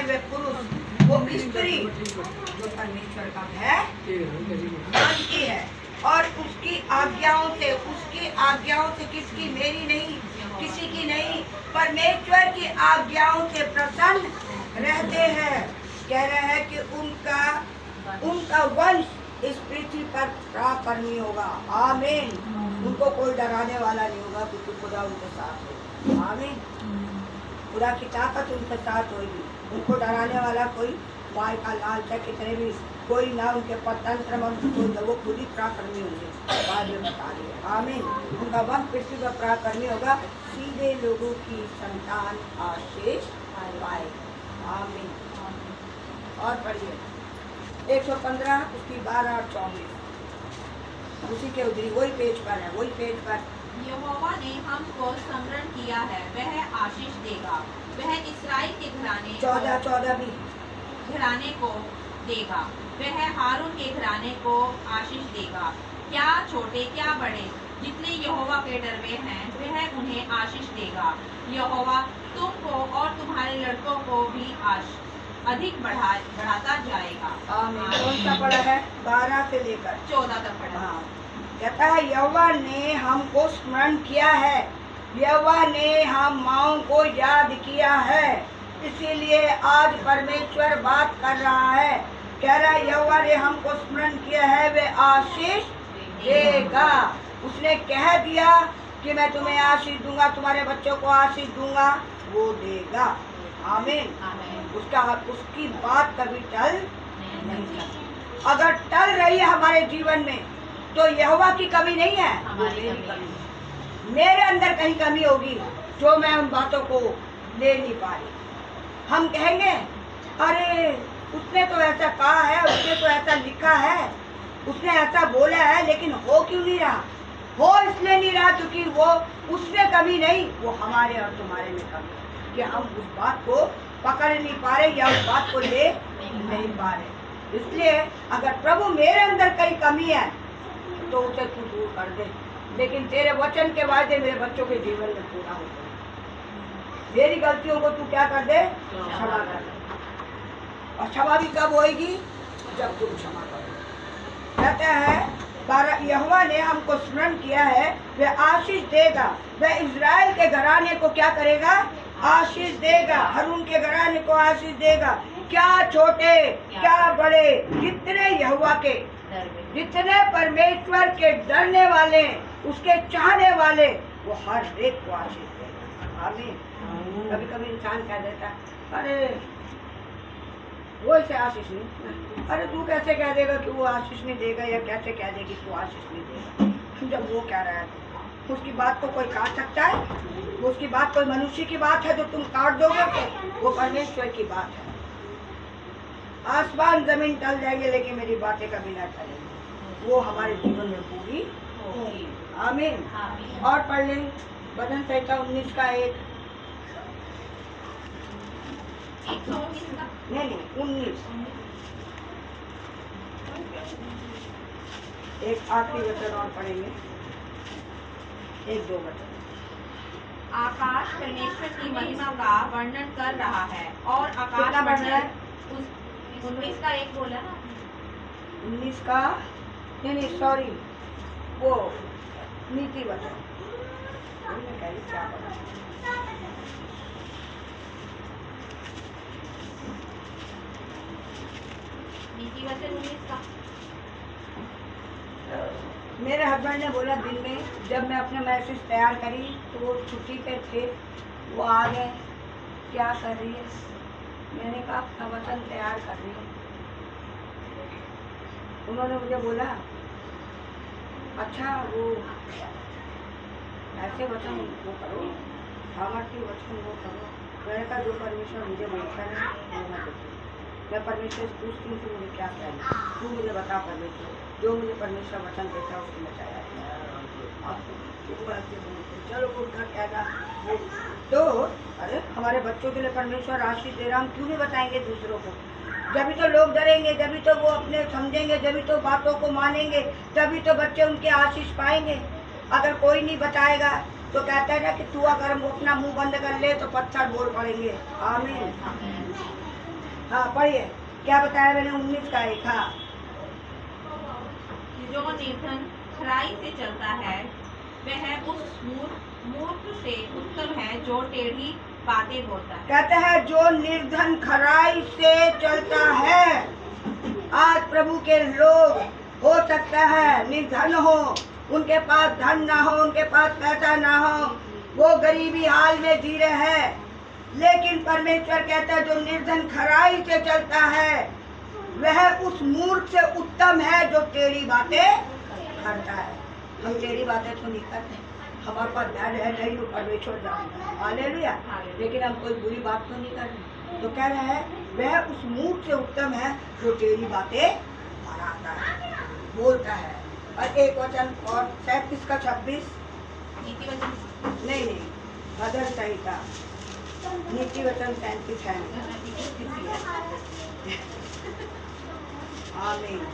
वे पुरुष, वो स्त्री जो परमेश्वर का भय मानती है और उसकी आज्ञाओं से किसकी, मेरी नहीं, किसी की नहीं, परमेश्वर की आज्ञाओं से प्रसन्न रहते हैं। कह रहे हैं कि उनका वंश इस पृथ्वी पर पराक्रमी होगा। आमीन। उनको कोई डराने वाला नहीं होगा क्योंकि खुदा उनके साथ होगा। आमीन। खुदा की ताकत उनके साथ होगी। उनको डराने वाला कोई माय का लालच कितने भी कोई ना उनके परतंत्र मंत्र कोई, वो खुद ही पराक्रमी होंगे। बाद में बता रही। आमीन। उनका वंश पृथ्वी पर पराक्रमी होगा, सीधे लोगों की संतान आशीष पाए। आमीन। और पढ़िए 115 उसकी 12 और 24 उसी के उधरी वही पेज पर। यहोवा ने हमको स्मरण किया है, वह आशीष देगा, वह इस्राएल के घराने 14 भी घराने को देगा, वह हारून के घराने को आशीष देगा। क्या छोटे क्या बड़े, जितने यहोवा के डरवे हैं वह उन्हें आशीष देगा। यहोवा तुमको और तुम्हारे लड़कों को भी अधिक बढ़ाता जाएगा। आमीन। कौन सा पढ़ा है? 12 से लेकर 14 तक पढ़ा। हाँ। कहता है यहोवा ने हमको स्मरण किया है, यहोवा ने हम माओं को याद किया है, इसीलिए आज परमेश्वर बात कर रहा है। कह रहा है यहोवा ने हमको स्मरण किया है, वे आशीष देगा। उसने कह दिया कि मैं तुम्हें आशीष दूंगा, तुम्हारे बच्चों को आशीष दूंगा, वो देगा। आमीन। उसकी बात कभी टल नहीं सकती। अगर टल रही है हमारे जीवन में तो यहोवा की कमी नहीं है, मेरी कमी है। मेरे अंदर कहीं कमी होगी जो मैं उन बातों को ले नहीं पा रही। हम कहेंगे अरे उसने तो ऐसा कहा है, उसने तो ऐसा लिखा है, उसने ऐसा बोला है, लेकिन हो क्यों नहीं रहा? हो इसलिए नहीं रहा क्योंकि वो उसमें कमी नहीं, वो हमारे और तुम्हारे में कमी है कि हम उस बात को पकड़ नहीं पा रहे या उस बात को ले नहीं पा रहे। इसलिए अगर प्रभु मेरे अंदर कहीं कमी है तो उसे तू दूर कर दे, लेकिन तेरे वचन के वायदे मेरे बच्चों के जीवन में पूरा हो जाए। मेरी गलतियों को तू क्या कर दे? क्षमा कर दे। और क्षमा भी कब होएगी? जब तुम क्षमा करो। कहता है 12 यहोवा ने हमको स्मरण किया है, वह आशीष देगा, वह इजराइल के घराने को क्या करेगा? आशीष देगा। हारून के घराने को आशीष देगा। क्या छोटे क्या बड़े, जितने यहोवा के, जितने परमेश्वर के डरने वाले, उसके चाहने वाले, वो हर एक को आशीष देगा। आमीन। कभी कभी इंसान कह देता अरे वो इसे आशीष नहीं, अरे तू कैसे कह देगा कि वो आशीष नहीं देगा, या कैसे कह देगी तू आशीष नहीं देगा, जब वो कह रहा है। उसकी बात को कोई काट सकता है? उसकी बात कोई मनुष्य की बात है जो तुम काट दोगे? तो वो परमेश्वर की बात है। आसमान जमीन टल जाएंगे लेकिन मेरी बातें कभी ना टलेंगी, वो हमारे जीवन में पूरी होगी। आमीन। और पढ़ लें भजन संहिता 19 का 1 नहीं 19 एक आखिरी वचन और पढ़ेंगे, 1-2 वचन। आकाश परमेश्वर की महिमा का वर्णन कर रहा है और आकाश कितना पढ़ रहा है? 19 का 1 बोला ना, 19 का नहीं सॉरी, वो नीति वचन। क्या पढ़ा? नीति वचन 19 का। मेरे हस्बैंड ने बोला दिन में जब मैं अपना मैसेज तैयार करी तो वो छुट्टी पे थे, वो आ गए, क्या कर रही है? मैंने कहा अपना वचन तैयार कर रही है। उन्होंने मुझे बोला अच्छा वो ऐसे वचन वो करो, सामर्थ्य वचन वो करो। मैंने कहा जो परमेश्वर मुझे बोलता है वो मैं करती हूँ। मैं परमेश्वर से पूछती हूँ कि मुझे क्या कहना, तू मुझे बता परमेश्वर, जो मुझे परमेश्वर वचन देता है उसको मैं तैयार चलो उनका कहना तो अरे हमारे बच्चों के लिए परमेश्वर आशीष दे रहा, हम क्यों नहीं बताएंगे दूसरों को? जब तो लोग डरेंगे, जब तो वो अपने समझेंगे, जब तो बातों को मानेंगे, तभी तो बच्चे उनके आशीष पाएंगे। अगर कोई नहीं बताएगा तो कहता है ना कि तू अगर अपना मुंह बंद कर ले तो पत्थर बोल पड़ेंगे। आमीन। हाँ पढ़िए, क्या बताया मैंने 19 का एक। हाँ, जो निर्धन खराई से चलता है वह उस मूर्ख से उत्तम है जो टेढ़ी बातें बोलता है। कहते हैं जो निर्धन खराई से चलता है। आज प्रभु के लोग हो सकता है निर्धन हो, उनके पास धन ना हो, उनके पास पैसा ना हो, वो गरीबी हाल में जी रहे हैं, लेकिन परमेश्वर कहता है जो निर्धन खराई से चलता है वह उस मूर्ख से उत्तम है जो टेढ़ी बातें करता है। हम टेढ़ी बातें तो नहीं करते, हमारे पास धन है नहीं, वो परमेश्वर जानता है, हालेलुया, लेकिन हम कोई बुरी बात तो नहीं कर रहे। तो कह रहे हैं वह उस मूर्ख से उत्तम है जो टेढ़ी बातें बनाता है, बोलता है। और एक वचन और 37 का 26, नीति वचन नहीं भजन संहिता नीति वचन 37 है। आमीन।